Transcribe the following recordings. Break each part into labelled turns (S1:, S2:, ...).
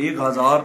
S1: 1000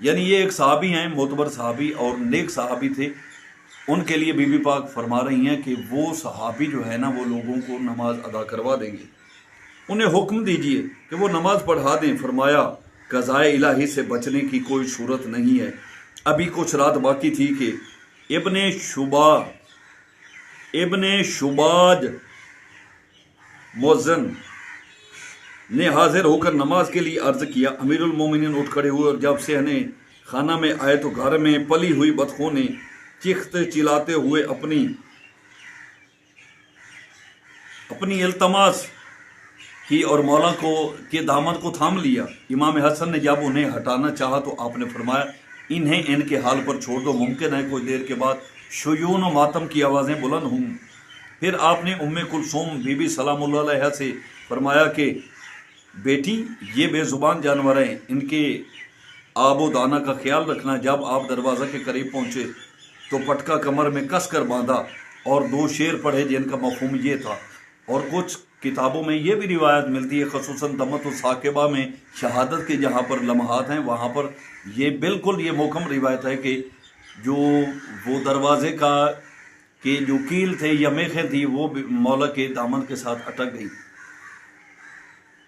S1: یعنی یہ ایک صحابی ہیں، معتبر صحابی اور نیک صحابی تھے، ان کے لیے بی بی پاک فرما رہی ہیں کہ وہ صحابی جو ہے نا وہ لوگوں کو نماز ادا کروا دیں گے، انہیں حکم دیجئے کہ وہ نماز پڑھا دیں۔ فرمایا قضائے الہی سے بچنے کی کوئی صورت نہیں ہے، ابھی کچھ رات باقی تھی کہ ابن شباج مؤذن نے حاضر ہو کر نماز کے لیے عرض کیا۔ امیر المومنین اٹھ کھڑے ہوئے اور جب صحن خانہ میں آئے تو گھر میں پلی ہوئی بطخوں نے چیختے چلاتے ہوئے اپنی التماس کی اور مولا کے دامن کو تھام لیا۔ امام حسن نے جب انہیں ہٹانا چاہا تو آپ نے فرمایا انہیں ان کے حال پر چھوڑ دو، ممکن ہے کچھ دیر کے بعد شیون و ماتم کی آوازیں بلند ہوں۔ پھر آپ نے ام کلثوم بی بی سلام اللہ علیہ سے فرمایا کہ بیٹی یہ بے زبان جانور ہیں، ان کے آب و دانہ کا خیال رکھنا۔ جب آپ دروازہ کے قریب پہنچے تو پٹکا کمر میں کس کر باندھا اور 2 شعر پڑھے جن کا مفہوم یہ تھا، اور کچھ کتابوں میں یہ بھی روایت ملتی ہے خصوصاً دمت الثاقبہ میں شہادت کے جہاں پر لمحات ہیں وہاں پر یہ بالکل یہ محکم روایت ہے کہ جو وہ دروازے کا کہ جو کیل تھے یا میخیں تھی وہ مولا کے دامن کے ساتھ اٹک گئی۔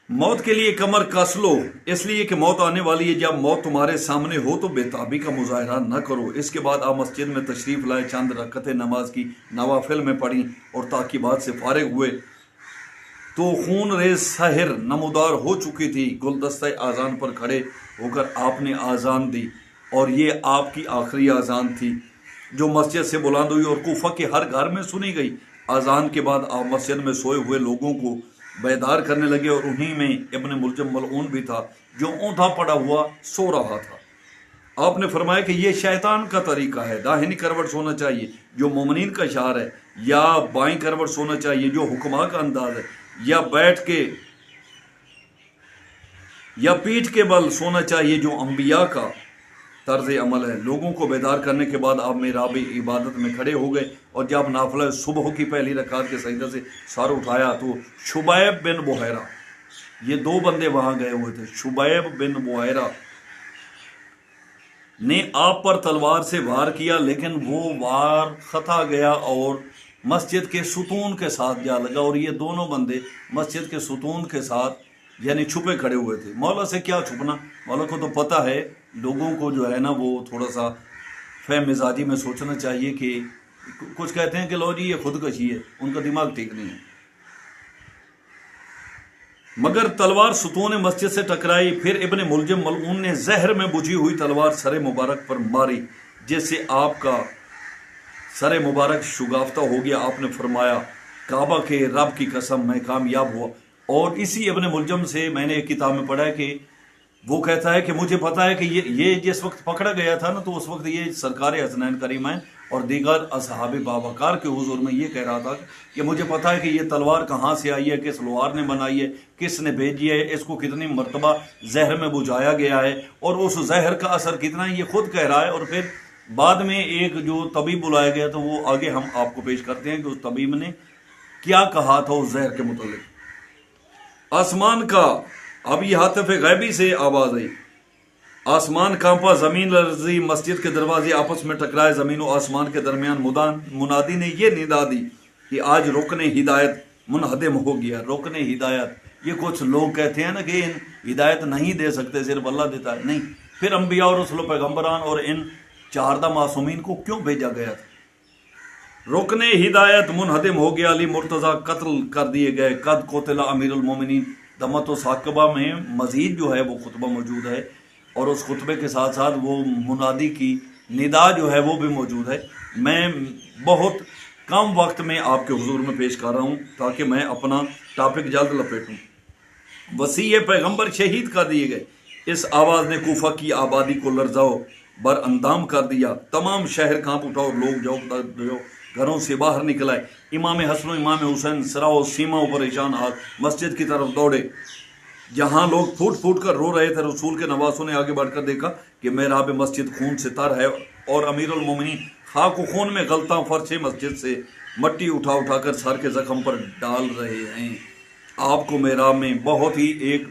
S1: موت کے لیے کمر کس لو، اس لیے کہ موت آنے والی ہے، جب موت تمہارے سامنے ہو تو بے تابی کا مظاہرہ نہ کرو۔ اس کے بعد آپ مسجد میں تشریف لائے، چند رکعتیں نماز کی نوافل میں پڑھیں اور تعقیبات سے فارغ ہوئے تو خون ریز سحر نمودار ہو چکی تھی۔ گلدستہ آذان پر کھڑے ہو کر آپ نے آذان دی اور یہ آپ کی آخری آذان تھی جو مسجد سے بلند ہوئی اور کوفہ کے ہر گھر میں سنی گئی۔ آذان کے بعد آپ مسجد میں سوئے ہوئے لوگوں کو بیدار کرنے لگے اور انہی میں ابن ملجم ملعون بھی تھا جو اونٹھا پڑا ہوا سو رہا تھا۔ آپ نے فرمایا کہ یہ شیطان کا طریقہ ہے، داہنی کروٹ سونا چاہیے جو مومنین کا شعار ہے، یا بائیں کروٹ سونا چاہیے جو حکماء کا انداز ہے، یا بیٹھ کے یا پیٹھ کے بل سونا چاہیے جو انبیاء کا طرز عمل ہے۔ لوگوں کو بیدار کرنے کے بعد آپ محراب عبادت میں کھڑے ہو گئے اور جب نافلہ صبح کی پہلی رکعت کے سجدہ سے سر اٹھایا تو شبیب بن بحیرہ، یہ 2 بندے وہاں گئے ہوئے تھے، شبیب بن بحیرہ نے آپ پر تلوار سے وار کیا لیکن وہ وار خطا گیا اور مسجد کے ستون کے ساتھ جا لگا، اور یہ دونوں بندے مسجد کے ستون کے ساتھ یعنی چھپے کھڑے ہوئے تھے۔ مولا سے کیا چھپنا، مولا کو تو پتہ ہے، لوگوں کو جو ہے نا وہ تھوڑا سا فہم مزاجی میں سوچنا چاہیے کہ کچھ کہتے ہیں کہ لو جی یہ خودکشی ہے، ان کا دماغ ٹھیک نہیں ہے۔ مگر تلوار ستون مسجد سے ٹکرائی، پھر ابن ملجم ملعون نے زہر میں بجھی ہوئی تلوار سر مبارک پر ماری جس سے آپ کا سر مبارک شگافتہ ہو گیا۔ آپ نے فرمایا کعبہ کے رب کی قسم میں کامیاب ہوا۔ اور اسی ابن ملجم سے میں نے ایک کتاب میں پڑھا ہے کہ وہ کہتا ہے کہ مجھے پتا ہے کہ یہ جس وقت پکڑا گیا تھا نا تو اس وقت یہ سرکار حسنین کریمین اور دیگر اصحاب باوقار کے حضور میں یہ کہہ رہا تھا کہ مجھے پتا ہے کہ یہ تلوار کہاں سے آئی ہے، کس لوہار نے بنائی ہے، کس نے بھیجی ہے، اس کو کتنی مرتبہ زہر میں بجھایا گیا ہے اور اس زہر کا اثر کتنا ہے، یہ خود کہہ رہا ہے۔ اور پھر بعد میں ایک جو طبیب بلایا گیا تو وہ آگے ہم آپ کو پیش کرتے ہیں کہ اس طبیب نے کیا کہا تھا اس زہر کے متعلق۔ آسمان کا اب یہ حاطف غیبی سے آواز آئی، آسمان کانپا، زمین لرزی، مسجد کے دروازے آپس میں ٹکرائے، زمین و آسمان کے درمیان منادی نے یہ ندا دی کہ آج رکن ہدایت منہدم ہو گیا۔ رکن ہدایت، یہ کچھ لوگ کہتے ہیں نا کہ ان ہدایت نہیں دے سکتے، صرف اللہ دیتا ہے، نہیں، پھر انبیاء اور رسول و پیغمبران اور ان 14 معصومین کو کیوں بھیجا گیا تھا؟ رکن ہدایت منہدم ہو گیا، علی مرتضیٰ قتل کر دیے گئے، قد قتل امیر المومنین۔ دمت و ثاقبہ میں مزید جو ہے وہ خطبہ موجود ہے اور اس خطبے کے ساتھ ساتھ وہ منادی کی ندا جو ہے وہ بھی موجود ہے۔ میں بہت کم وقت میں آپ کے حضور میں پیش کر رہا ہوں تاکہ میں اپنا ٹاپک جلد لپیٹوں۔ وسیع پیغمبر شہید کر دیے گئے، اس آواز نے کوفہ کی آبادی کو لرزہ بر اندام کر دیا، تمام شہر کانپ اٹھا اور لوگ گھروں سے باہر نکل آئے۔ امام حسن و امام حسین سرا و سیما و پریشان حال مسجد کی طرف دوڑے جہاں لوگ پھوٹ پھوٹ کر رو رہے تھے۔ رسول کے نواسوں نے آگے بڑھ کر دیکھا کہ محراب مسجد خون سے تر ہے اور امیر المومنین خاک و خون میں غلطاں فرش مسجد سے مٹی اٹھا اٹھا کر سر کے زخم پر ڈال رہے ہیں۔ آپ کو محراب میں بہت ہی ایک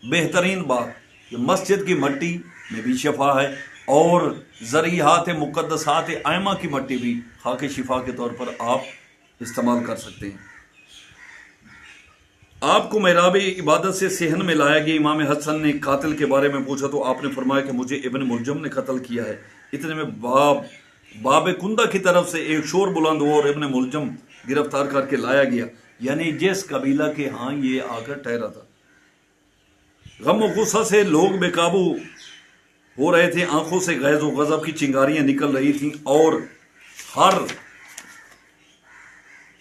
S1: بہترین بات کہ مسجد کی مٹی میں بھی شفا ہے، اور ذریحات مقدسات ائمہ کی مٹی بھی خاک شفا کے طور پر آپ استعمال کر سکتے ہیں۔ آپ کو محراب عبادت سے صحن میں لایا گیا۔ امام حسن نے قاتل کے بارے میں پوچھا تو آپ نے فرمایا کہ مجھے ابن ملجم نے قتل کیا ہے۔ اتنے میں باب کندہ کی طرف سے ایک شور بلند ہوا اور ابن ملجم گرفتار کر کے لایا گیا، یعنی جس قبیلہ کے ہاں یہ آ کر ٹھہرا تھا۔ غم و غصہ سے لوگ بے قابو ہو رہے تھے، آنکھوں سے غیظ و غضب کی چنگاریاں نکل رہی تھیں، اور ہر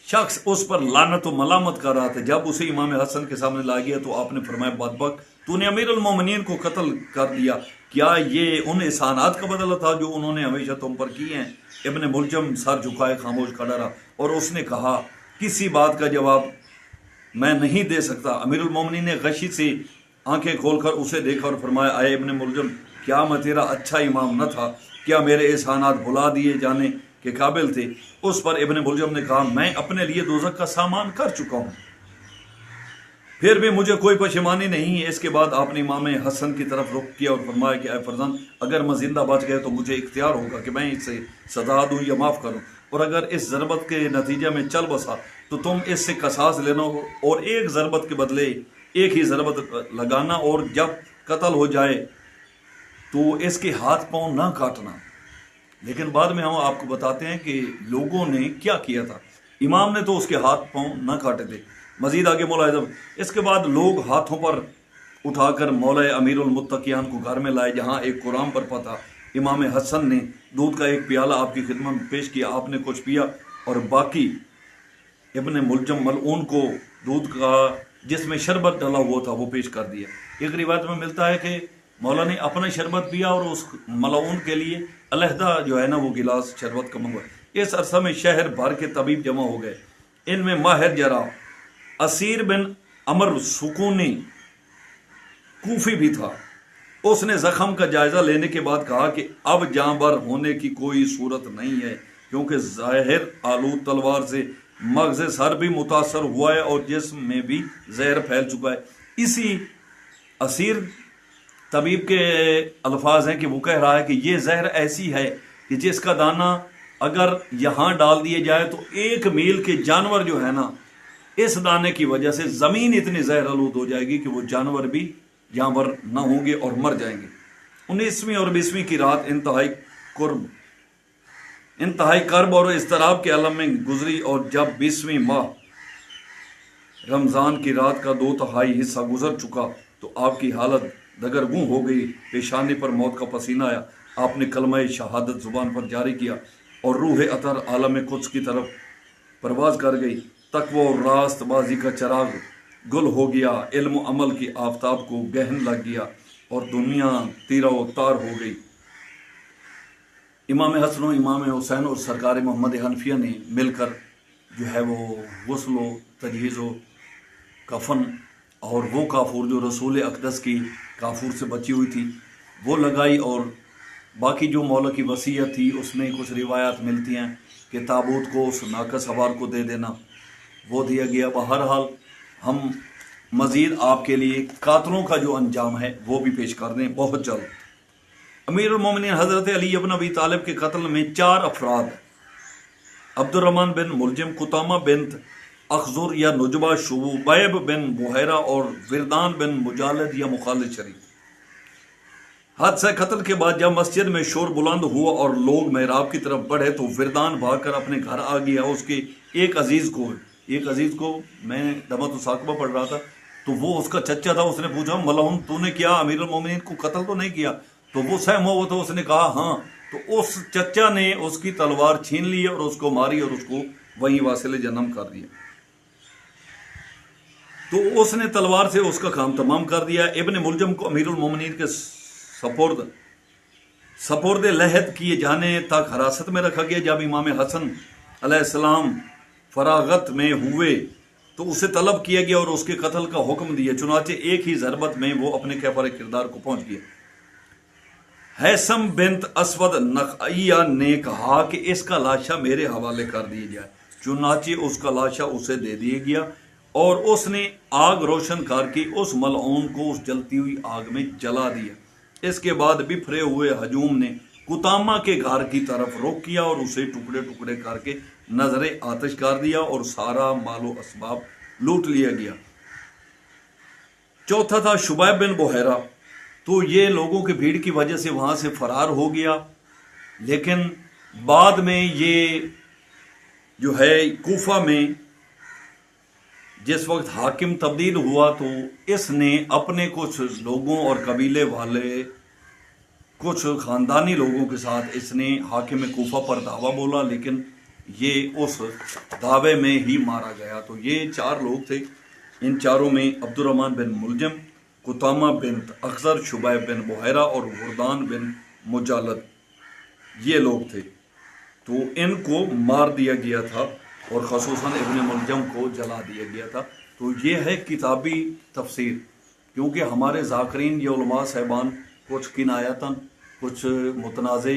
S1: شخص اس پر لعنت و ملامت کر رہا تھا۔ جب اسے امام حسن کے سامنے لایا گیا تو آپ نے فرمایا بدبخت، تو نے امیر المومنین کو قتل کر دیا، کیا یہ ان احسانات کا بدلہ تھا جو انہوں نے ہمیشہ تم پر کیے ہیں؟ ابن ملجم سر جھکائے خاموش کھڑا رہا، اور اس نے کہا کسی بات کا جواب میں نہیں دے سکتا۔ امیر المومنین نے غشی سے آنکھیں کھول کر اسے دیکھا اور فرمایا اے ابن ملجم، کیا میں تیرا اچھا امام نہ تھا؟ کیا میرے احسانات بھلا دیے جانے کے قابل تھے؟ اس پر ابن ملجم نے کہا میں اپنے لیے دوزخ کا سامان کر چکا ہوں، پھر بھی مجھے کوئی پشیمانی نہیں ہے۔ اس کے بعد آپ نے امام حسن کی طرف رخ کیا اور فرمایا کہ اے فرزند، اگر میں زندہ بچ گئے تو مجھے اختیار ہوگا کہ میں اسے سزا دوں یا معاف کروں، اور اگر اس ضربت کے نتیجے میں چل بسا تو تم اس سے قصاص لینا اور ایک ضربت کے بدلے ایک ہی ضربت لگانا، اور جب قتل ہو جائے تو اس کے ہاتھ پاؤں نہ کاٹنا۔ لیکن بعد میں ہم آپ کو بتاتے ہیں کہ لوگوں نے کیا کیا تھا۔ امام نے تو اس کے ہاتھ پاؤں نہ کاٹے تھے۔ مزید آگے مولا اس کے بعد لوگ ہاتھوں پر اٹھا کر مولا امیر المتقیان کو گھر میں لائے، جہاں ایک قرآن پر پتہ امام حسن نے دودھ کا ایک پیالہ آپ کی خدمت میں پیش کیا، آپ نے کچھ پیا اور باقی ابن ملجم ملعون کو دودھ کا جس میں شربت ڈلا ہوا تھا وہ پیش کر دیا۔ ایک روایت میں ملتا ہے کہ مولا نے اپنا شربت پیا اور اس ملعون کے لیے علیحدہ جو ہے نا وہ گلاس شربت کا منگوایا۔ اس عرصہ میں شہر بھر کے طبیب جمع ہو گئے، ان میں ماہر جراح اسیر بن عمر سکونی کوفی بھی تھا۔ اس نے زخم کا جائزہ لینے کے بعد کہا کہ اب جاں بر ہونے کی کوئی صورت نہیں ہے، کیونکہ ظاہر آلود تلوار سے مغز سر بھی متاثر ہوا ہے اور جسم میں بھی زہر پھیل چکا ہے۔ اسی اسیر طبیب کے الفاظ ہیں کہ وہ کہہ رہا ہے کہ یہ زہر ایسی ہے کہ جس کا دانہ اگر یہاں ڈال دیے جائے تو 1 میل کے جانور جو ہے نا اس دانے کی وجہ سے زمین اتنی زہر آلود ہو جائے گی کہ وہ جانور بھی جانور نہ ہوں گے اور مر جائیں گے۔ 19ویں اور 20ویں کی رات انتہائی کرب اور اضطراب کے عالم میں گزری، اور جب 20ویں ماہ رمضان کی رات کا 2/3 حصہ گزر چکا تو آپ کی حالت دگرگوں ہو گئی، پیشانی پر موت کا پسینہ آیا۔ آپ نے کلمہ شہادت زبان پر جاری کیا اور روح اطہر عالم قدس کی طرف پرواز کر گئی۔ تقوی اور راست بازی کا چراغ گل ہو گیا، علم و عمل کی آفتاب کو گہن لگ گیا اور دنیا تیرہ و تار ہو گئی۔ امام حسن و امام حسین اور سرکار محمد حنفیہ نے مل کر جو ہے وہ غسل و تجہیز و کفن اور وہ کافور جو رسول اقدس کی کافور سے بچی ہوئی تھی وہ لگائی، اور باقی جو مولا کی وصیت تھی اس میں کچھ روایات ملتی ہیں کہ تابوت کو اس ناقص سوار کو دے دینا، وہ دیا گیا۔ بہرحال ہم مزید آپ کے لیے قاتلوں کا جو انجام ہے وہ بھی پیش کر دیں بہت جلد۔ امیر المومنین حضرت علی ابن ابی طالب کے قتل میں 4 افراد عبد الرحمن بن ملجم، قطامہ بنت اخزر یا نجبہ، شعیب بن بحیرہ اور وردان بن مجالد یا مخالد شریف۔ حادثہ قتل کے بعد جب مسجد میں شور بلند ہوا اور لوگ محراب کی طرف بڑھے تو وردان بھاگ کر اپنے گھر آ گیا۔ اس کے ایک عزیز کو میں دمت ثاقبہ پڑھ رہا تھا تو وہ اس کا چچا تھا، اس نے پوچھا ملعون تو نے کیا امیر المومنین کو قتل تو نہیں کیا؟ تو وہ سہما ہوا تھا، اس نے کہا ہاں۔ تو اس چچا نے اس کی تلوار چھین لی اور اس کو ماری اور اس کو وہیں واصل جنم کر دیا۔ تو اس نے تلوار سے اس کا کام تمام کر دیا۔ ابن ملجم کو امیر المومنین کے سپرد لحد کیے جانے تک حراست میں رکھا گیا۔ جب امام حسن علیہ السلام فراغت میں ہوئے تو اسے طلب کیا گیا اور اس کے قتل کا حکم دیا، چنانچہ ایک ہی ضربت میں وہ اپنے کیفر کردار کو پہنچ گیا۔ حیثم بنت اسود نخعیہ نے کہا کہ اس کا لاشا میرے حوالے کر دی جائے، چنانچہ اس کا لاشا اسے دے دیا گیا اور اس نے آگ روشن کر کے اس ملعون کو اس جلتی ہوئی آگ میں جلا دیا۔ اس کے بعد بفرے ہوئے ہجوم نے کتامہ کے گھر کی طرف رخ کیا اور اسے ٹکڑے ٹکڑے کر کے نظر آتش کر دیا اور سارا مال و اسباب لوٹ لیا گیا۔ چوتھا تھا شبیب بن بحیرہ، تو یہ لوگوں کی بھیڑ کی وجہ سے وہاں سے فرار ہو گیا، لیکن بعد میں یہ جو ہے کوفہ میں جس وقت حاکم تبدیل ہوا تو اس نے اپنے کچھ لوگوں اور قبیلے والے کچھ خاندانی لوگوں کے ساتھ اس نے حاکم کوفہ پر دعویٰ بولا، لیکن یہ اس دعوے میں ہی مارا گیا۔ تو یہ 4 لوگ تھے، ان چاروں میں عبد الرحمن بن ملجم، قطامہ بن اخضر، شبیب بن بحیرہ اور وردان بن مجالد، یہ لوگ تھے۔ تو ان کو مار دیا گیا تھا اور خصوصاً ابن ملجم کو جلا دیا گیا تھا۔ تو یہ ہے کتابی تفسیر، کیونکہ ہمارے ذاکرین یہ علماء صاحبان کچھ کنایتاً کچھ متنازع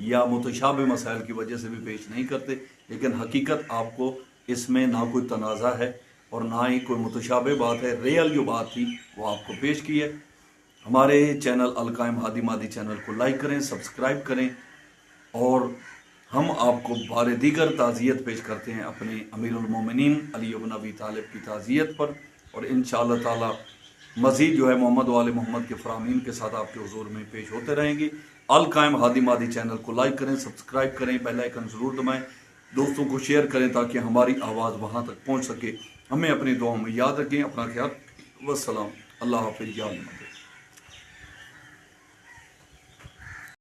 S1: یا متشابہ مسائل کی وجہ سے بھی پیش نہیں کرتے، لیکن حقیقت آپ کو اس میں نہ کوئی تنازع ہے اور نہ ہی کوئی متشابہ بات ہے، ریئل جو بات تھی وہ آپ کو پیش کی ہے۔ ہمارے چینل القائم ہادی مادی چینل کو لائک کریں، سبسکرائب کریں، اور ہم آپ کو بار دیگر تعزیت پیش کرتے ہیں اپنے امیر المومنین علی بن ابی طالب کی تعزیت پر، اور انشاءاللہ تعالی مزید جو ہے محمد و آل محمد کے فرامین کے ساتھ آپ کے حضور میں پیش ہوتے رہیں گی۔ القائم ہادی مادی چینل کو لائک کریں، سبسکرائب کریں، بیل آئیکن ضرور دبائیں، دوستوں کو شیئر کریں تاکہ ہماری آواز وہاں تک پہنچ سکے۔ ہمیں اپنی دعاؤں میں یاد رکھیں، اپنا خیال، والسلام، اللہ حافظ، یا اللہ۔